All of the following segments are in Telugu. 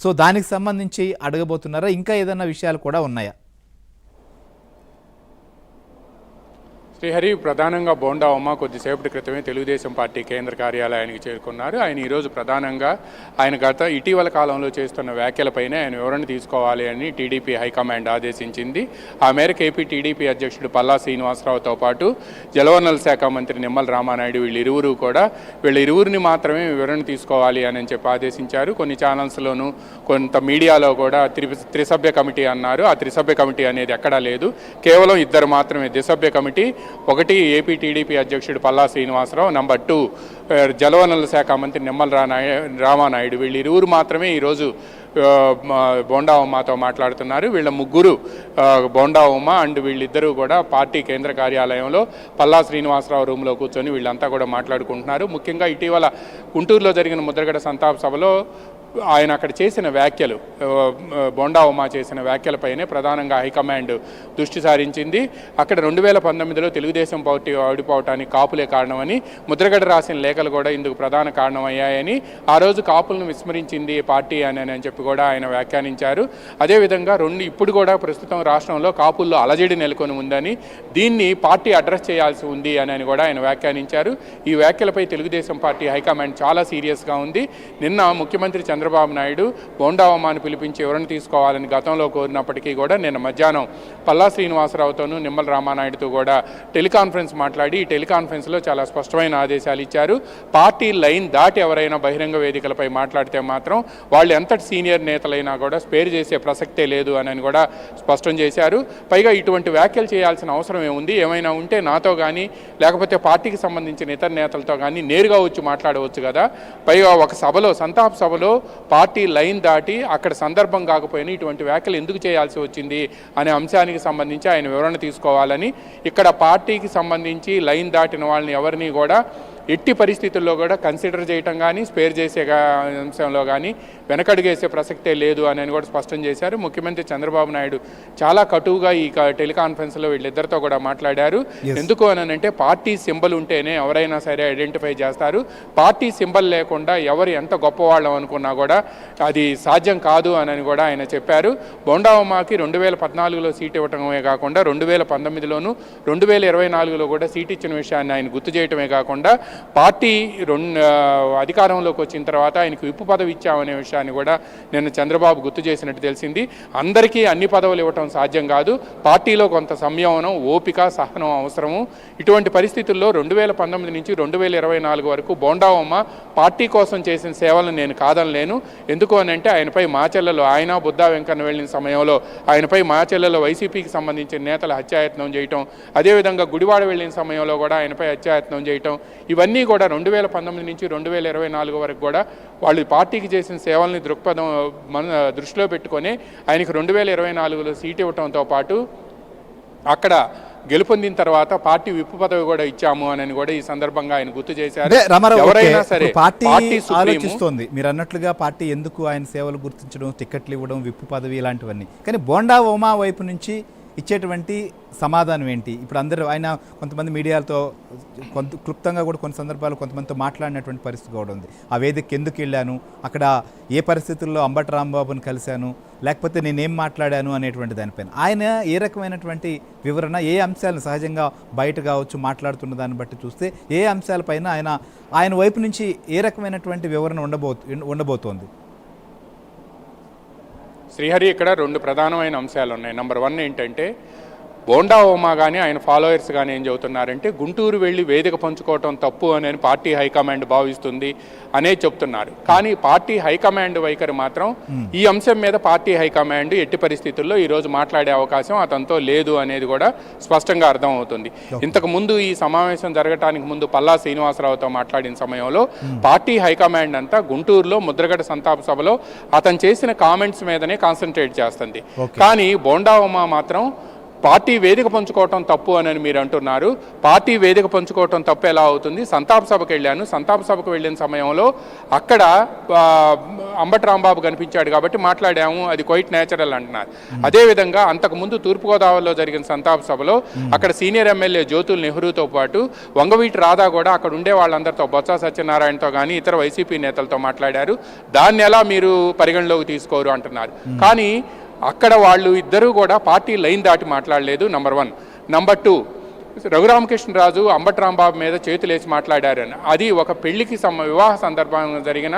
సో దానికి సంబంధించి అడగబోతున్నారా, ఇంకా ఏదైనా విషయాలు కూడా ఉన్నాయా? శ్రీహరి, ప్రధానంగా బోండా ఉమ కొద్దిసేపటి క్రితమే తెలుగుదేశం పార్టీ కేంద్ర కార్యాలయానికి చేరుకున్నారు. ఆయన ఈరోజు ప్రధానంగా ఆయన ఇటీవల కాలంలో చేస్తున్న వ్యాఖ్యలపైనే ఆయన వివరణ తీసుకోవాలి అని టీడీపీ హైకమాండ్ ఆదేశించింది. ఆ మేరకు ఏపీ టీడీపీ అధ్యక్షుడు పల్లా శ్రీనివాసరావుతో పాటు జలవనరుల శాఖ మంత్రి నిమ్మల రామానాయుడు వీళ్ళిరువురిని మాత్రమే వివరణ తీసుకోవాలి అని చెప్పి ఆదేశించారు. కొన్ని ఛానల్స్లోనూ కొంత మీడియాలో కూడా త్రిసభ్య కమిటీ అన్నారు. ఆ త్రిసభ్య కమిటీ అనేది ఎక్కడా లేదు, కేవలం ఇద్దరు మాత్రమే ద్విసభ్య కమిటీ. ఒకటి ఏపీ టీడీపీ అధ్యక్షుడు పల్లా శ్రీనివాసరావు, నెంబర్ 2 జలవనరుల శాఖ మంత్రి నిమ్మల రామానాయుడు. వీళ్ళిరువురు మాత్రమే ఈరోజు బోండా ఉమాతో మాట్లాడుతున్నారు. వీళ్ళ ముగ్గురు బోండా ఉమా అండ్ వీళ్ళిద్దరూ కూడా పార్టీ కేంద్ర కార్యాలయంలో పల్లా శ్రీనివాసరావు రూమ్లో కూర్చొని వీళ్ళంతా కూడా మాట్లాడుకుంటున్నారు. ముఖ్యంగా ఇటీవల గుంటూరులో జరిగిన ముద్రగడ సంతాప సభలో ఆయన అక్కడ చేసిన వ్యాఖ్యలు, బోండా ఉమా చేసిన వ్యాఖ్యలపైనే ప్రధానంగా హైకమాండ్ దృష్టి సారించింది. అక్కడ 2019లో తెలుగుదేశం పార్టీ ఓడిపోవటానికి కాపులే కారణమని, ముద్రగడ రాసిన లేఖలు కూడా ఇందుకు ప్రధాన కారణమయ్యాయని, ఆ రోజు కాపులను విస్మరించింది పార్టీ అని చెప్పి కూడా ఆయన వ్యాఖ్యానించారు. అదేవిధంగా ఇప్పుడు కూడా ప్రస్తుతం రాష్ట్రంలో కాపుల్లో అలజడి నెలకొని ఉందని, దీన్ని పార్టీ అడ్రస్ చేయాల్సి ఉంది అని కూడా ఆయన వ్యాఖ్యానించారు. ఈ వ్యాఖ్యలపై తెలుగుదేశం పార్టీ హైకమాండ్ చాలా సీరియస్గా ఉంది. నిన్న ముఖ్యమంత్రి చంద్రబాబు నాయుడు బోండా ఉమాను పిలిపించి వివరణ తీసుకోవాలని గతంలో కోరినప్పటికీ కూడా నిన్న మధ్యాహ్నం పల్లా శ్రీనివాసరావుతోనూ నిమ్మల రామానాయుడుతో కూడా టెలికాన్ఫరెన్స్ మాట్లాడి, ఈ టెలికాన్ఫరెన్స్లో చాలా స్పష్టమైన ఆదేశాలు ఇచ్చారు. పార్టీ లైన్ దాటి ఎవరైనా బహిరంగ వేదికలపై మాట్లాడితే మాత్రం వాళ్ళు ఎంతటి సీనియర్ నేతలైనా కూడా స్పేర్ చేసే ప్రసక్తే లేదు అని కూడా స్పష్టం చేశారు. పైగా ఇటువంటి వ్యాఖ్యలు చేయాల్సిన అవసరం ఏముంది, ఏమైనా ఉంటే నాతో కానీ లేకపోతే పార్టీకి సంబంధించిన ఇతర నేతలతో కానీ నేరుగా వచ్చి మాట్లాడవచ్చు కదా. పైగా ఒక సభలో, సంతాప సభలో పార్టీ లైన్ దాటి అక్కడ సందర్భం కాకపోయినా ఇటువంటి వ్యాఖ్యలు ఎందుకు చేయాల్సి వచ్చింది అనే అంశానికి సంబంధించి ఆయన వివరణ తీసుకోవాలని, ఇక్కడ పార్టీకి సంబంధించి లైన్ దాటిన వాళ్ళని ఎవరిని కూడా ఎట్టి పరిస్థితుల్లో కూడా కన్సిడర్ చేయటం కానీ స్పేర్ చేసే అంశంలో కానీ వెనకడుగేసే ప్రసక్తే లేదు అని కూడా స్పష్టం చేశారు. ముఖ్యమంత్రి చంద్రబాబు నాయుడు చాలా కటువుగా ఈ టెలికాన్ఫరెన్స్లో వీళ్ళిద్దరితో కూడా మాట్లాడారు. ఎందుకు అంటే పార్టీ సింబల్ ఉంటేనే ఎవరైనా సరే ఐడెంటిఫై చేస్తారు. పార్టీ సింబల్ లేకుండా ఎవరు ఎంత గొప్పవాళ్ళం అనుకున్నా కూడా అది సాధ్యం కాదు అని కూడా ఆయన చెప్పారు. బోండా ఉమాకి 2014లో సీట్ ఇవ్వటమే కాకుండా 2019లోను 2024లో కూడా సీట్ ఇచ్చిన విషయాన్ని ఆయన గుర్తు చేయటమే కాకుండా పార్టీ అధికారంలోకి వచ్చిన తర్వాత ఆయనకు విప్పు పదవి ఇచ్చామనే విషయాన్ని కూడా నిన్న చంద్రబాబు గుర్తు చేసినట్టు తెలిసింది. అందరికీ అన్ని పదవులు ఇవ్వటం సాధ్యం కాదు, పార్టీలో కొంత సంయమనం, ఓపిక, సహనం అవసరము. ఇటువంటి పరిస్థితుల్లో 2019 నుంచి 2024 వరకు బోండా ఉమ పార్టీ కోసం చేసిన సేవలను నేను కాదనలేను. ఎందుకు అంటే ఆయనపై మాచెల్లలో, ఆయన బుద్ధా వెంకన్న వెళ్ళిన సమయంలో ఆయనపై మాచెల్లలో వైసీపీకి సంబంధించిన నేతలు హత్యాయత్నం చేయటం, అదేవిధంగా గుడివాడ వెళ్ళిన సమయంలో కూడా ఆయనపై హత్యాయత్నం చేయటం, ఇవన్నీ కూడా 2019 నుంచి 2024 వరకు కూడా వాళ్ళు పార్టీకి చేసిన సేవల్ని దృష్టిలో పెట్టుకొని ఆయనకు 2024లో సీట్ ఇవ్వడంతో పాటు అక్కడ గెలుపొందిన తర్వాత పార్టీ విప్పు పదవి కూడా ఇచ్చాము అని కూడా ఈ సందర్భంగా ఆయన గుర్తు చేశారు. ఎవరైనా సరే పార్టీ ఆలోచిస్తోంది, మీరు అన్నట్లుగా పార్టీ ఎందుకు ఆయన సేవలు గుర్తించడం, టికెట్లు ఇవ్వడం, విప్పు పదవి ఇలాంటివన్నీ. కానీ బోండా ఉమా వైపు నుంచి ఇచ్చేటువంటి సమాధానం ఏంటి? ఇప్పుడు అందరూ ఆయన కొంతమంది మీడియాలతో క్లుప్తంగా కూడా కొన్ని సందర్భాలు కొంతమందితో మాట్లాడినటువంటి పరిస్థితి కూడా ఉంది. ఆ వేదికకి ఎందుకు వెళ్ళాను, అక్కడ ఏ పరిస్థితుల్లో అంబటి రాంబాబుని కలిశాను, లేకపోతే నేనేం మాట్లాడాను అనేటువంటి దానిపైన ఆయన ఏ రకమైనటువంటి వివరణ, ఏ అంశాలను సహజంగా బయట కావచ్చు మాట్లాడుతున్న దాన్ని బట్టి చూస్తే ఏ అంశాలపైన ఆయన వైపు నుంచి ఏ రకమైనటువంటి వివరణ ఉండబోతోంది? శ్రీహరి, ఇక్కడ 2 ప్రధానమైన అంశాలు ఉన్నాయి. నెంబర్ 1 ఏంటంటే బోండా ఉమా కానీ ఆయన ఫాలోయర్స్ కానీ ఏం చెబుతున్నారంటే గుంటూరు వెళ్ళి వేదిక పంచుకోవటం తప్పు అని పార్టీ హైకమాండ్ భావిస్తుంది అనే చెప్తున్నారు. కానీ పార్టీ హైకమాండ్ వైఖరి మాత్రం ఈ అంశం మీద పార్టీ హైకమాండ్ ఎట్టి పరిస్థితుల్లో ఈరోజు మాట్లాడే అవకాశం అతనితో లేదు అనేది కూడా స్పష్టంగా అర్థమవుతుంది. ఇంతకు ముందు ఈ సమావేశం జరగటానికి ముందు పల్లా శ్రీనివాసరావుతో మాట్లాడిన సమయంలో పార్టీ హైకమాండ్ అంతా గుంటూరులో ముద్రగడ సంతాప సభలో అతను చేసిన కామెంట్స్ మీదనే కాన్సన్ట్రేట్ చేస్తుంది. కానీ బోండా ఉమా మాత్రం పార్టీ వేదిక పంచుకోవటం తప్పు అని మీరు అంటున్నారు. పార్టీ వేదిక పంచుకోవటం తప్పు ఎలా అవుతుంది? సంతాప సభకు వెళ్ళాను. సంతాప సభకు వెళ్ళిన సమయంలో అక్కడ అంబటి రాంబాబు కనిపించాడు కాబట్టి మాట్లాడాము, అది క్వైట్ న్యాచురల్ అంటున్నారు. అదేవిధంగా అంతకుముందు తూర్పుగోదావరిలో జరిగిన సంతాప సభలో అక్కడ సీనియర్ ఎమ్మెల్యే జ్యోతుల్ నెహ్రూతో పాటు వంగవీటి రాధా కూడా అక్కడ ఉండే వాళ్ళందరితో, బొత్స సత్యనారాయణతో కానీ ఇతర వైసీపీ నేతలతో మాట్లాడారు. దాన్ని ఎలా మీరు పరిగణలోకి తీసుకోరు అంటున్నారు. కానీ అక్కడ వాళ్ళు ఇద్దరూ కూడా పార్టీ లైన్ దాటి మాట్లాడలేదు. నంబర్ 1. నంబర్ 2, రఘురామకృష్ణరాజు అంబటి రాంబాబు మీద చేతులేసి మాట్లాడారని. అది ఒక పెళ్లికి వివాహ సందర్భంగా జరిగిన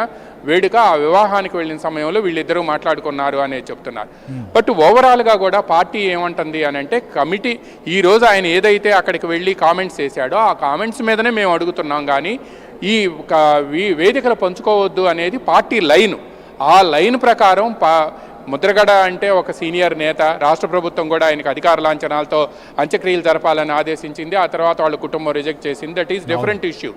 వేడుక. ఆ వివాహానికి వెళ్ళిన సమయంలో వీళ్ళిద్దరూ మాట్లాడుకున్నారు అనేది చెప్తున్నారు. బట్ ఓవరాల్గా కూడా పార్టీ ఏమంటుంది అని అంటే, కమిటీ ఈరోజు ఆయన ఏదైతే అక్కడికి వెళ్ళి కామెంట్స్ చేశాడో ఆ కామెంట్స్ మీదనే మేము అడుగుతున్నాం, కానీ ఈ వేదికలు పంచుకోవద్దు అనేది పార్టీ లైను. ఆ లైన్ ప్రకారం ముద్రగడ అంటే ఒక సీనియర్ నేత, రాష్ట్ర ప్రభుత్వం కూడా ఆయనకు అధికార లాంఛనాలతో అంత్యక్రియలు జరపాలని ఆదేశించింది. ఆ తర్వాత వాళ్ళ కుటుంబం రిజెక్ట్ చేసింది. That is different issue.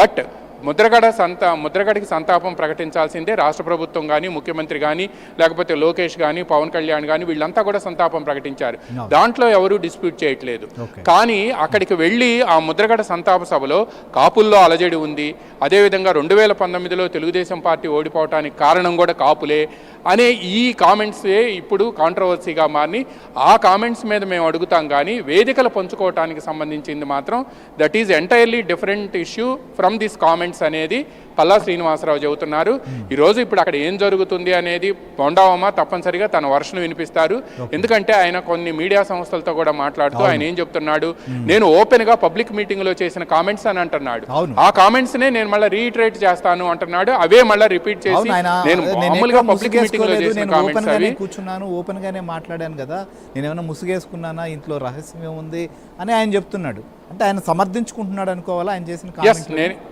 But ముద్రగడకి సంతాపం ప్రకటించాల్సిందే రాష్ట్ర ప్రభుత్వం కానీ, ముఖ్యమంత్రి కానీ, లేకపోతే లోకేష్ కానీ, పవన్ కళ్యాణ్ కానీ, వీళ్ళంతా కూడా సంతాపం ప్రకటించారు. దాంట్లో ఎవరూ డిస్ప్యూట్ చేయట్లేదు. కానీ అక్కడికి వెళ్ళి ఆ ముద్రగడ సంతాప సభలో కాపుల్లో అలజడి ఉంది. అదేవిధంగా 2019లో తెలుగుదేశం పార్టీ ఓడిపోవటానికి కారణం కూడా కాపులే అనే ఈ కామెంట్సే ఇప్పుడు కాంట్రవర్సీగా మారి, ఆ కామెంట్స్ మీద మేము అడుగుతాం. కానీ వేదికలు పంచుకోవటానికి సంబంధించింది మాత్రం that is entirely different issue from this comments అనేది పల్లా శ్రీనివాసరావు చెబుతున్నారు. ఈరోజు ఇప్పుడు అక్కడ ఏం జరుగుతుంది అనేది బోండా ఉమ తప్పనిసరిగా తన వర్షన్ వినిపిస్తారు. ఎందుకంటే ఆయన కొన్ని మీడియా సంస్థలతో కూడా మాట్లాడుతూ ఆయన ఏం చెప్తున్నాడు, నేను ఓపెన్గా పబ్లిక్ మీటింగ్లో చేసిన కామెంట్స్ అని అంటున్నాడు. ఆ కామెంట్స్నే నేను మళ్ళీ రీఇటరేట్ చేస్తాను అంటున్నాడు. అవే మళ్ళీ రిపీట్ చేసి నేను మామూలుగా పబ్లిక్ మీటింగ్లో చేసిన కామెంట్స్ అవి కూర్చున్నాను, ఓపెన్ గానే మాట్లాడాను కదా, నేను ఏమైనా ముసుగేసుకున్నానా, ఇంట్లో రహస్యం ఏముంది అని ఆయన చెప్తున్నాడు. అంటే ఆయన సమర్థించుకుంటున్నాడు అనుకోవాలా ఆయన చేసిన కామెంట్స్?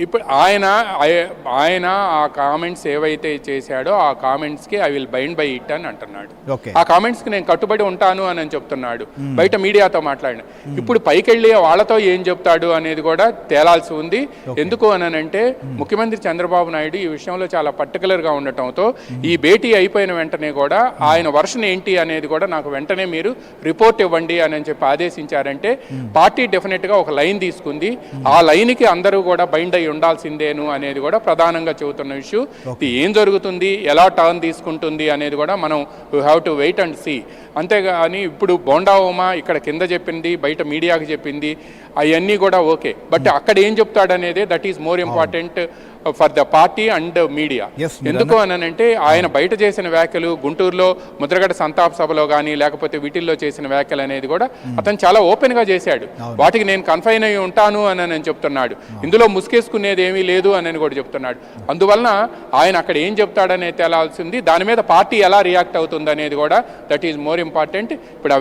ఇప్పుడు ఆయన ఆ కామెంట్స్ ఏవైతే చేశాడో ఆ కామెంట్స్కి I will bind by it అని అంటున్నాడు. ఆ కామెంట్స్కి నేను కట్టుబడి ఉంటాను అని చెప్తున్నాడు. బయట మీడియాతో మాట్లాడిన ఇప్పుడు పైకి వెళ్ళి వాళ్ళతో ఏం చెప్తాడు అనేది కూడా తేలాల్సి ఉంది. ఎందుకు అనంటే ముఖ్యమంత్రి చంద్రబాబు నాయుడు ఈ విషయంలో చాలా పర్టికులర్గా ఉండటంతో ఈ భేటీ అయిపోయిన వెంటనే కూడా ఆయన వర్షన్ ఏంటి అనేది కూడా నాకు వెంటనే మీరు రిపోర్ట్ ఇవ్వండి అని చెప్పి ఆదేశించారంటే పార్టీ డెఫినెట్గా ఒక లైన్ తీసుకుంది. ఆ లైన్కి అందరూ కూడా బైండ్ ఉండాల్సిందేను అనేది కూడా ప్రధానంగా చెబుతున్న ఇష్యూ. ఇది ఏం జరుగుతుంది, ఎలా టర్న్ తీసుకుంటుంది అనేది కూడా మనం we have to wait and see. అంతేగాని ఇప్పుడు బోండా ఉమ ఇక్కడ కింద చెప్పింది, బయట మీడియాకి చెప్పింది, అవన్నీ కూడా ఓకే. బట్ అక్కడ ఏం చెప్తాడనేదే that is more important for the party and media. ఎందుకు అనంటే ఆయన బయట చేసిన వ్యాఖ్యలు, గుంటూరులో ముద్రగడ సంతాప సభలో కానీ లేకపోతే వీటిల్లో చేసిన వ్యాఖ్యలు అనేది కూడా అతను చాలా ఓపెన్గా చేశాడు. వాటికి నేను కన్ఫైన్ అయి ఉంటాను అని నేను చెప్తున్నాడు. ఇందులో ముసుకేసుకునేది ఏమీ లేదు అని కూడా చెప్తున్నాడు. అందువలన ఆయన అక్కడ ఏం చెప్తాడనేది తేలాల్సింది. దాని మీద పార్టీ ఎలా రియాక్ట్ అవుతుంది అనేది కూడా దట్ ఈజ్ మోర్ ఇంపార్టెంట్. ఇప్పుడు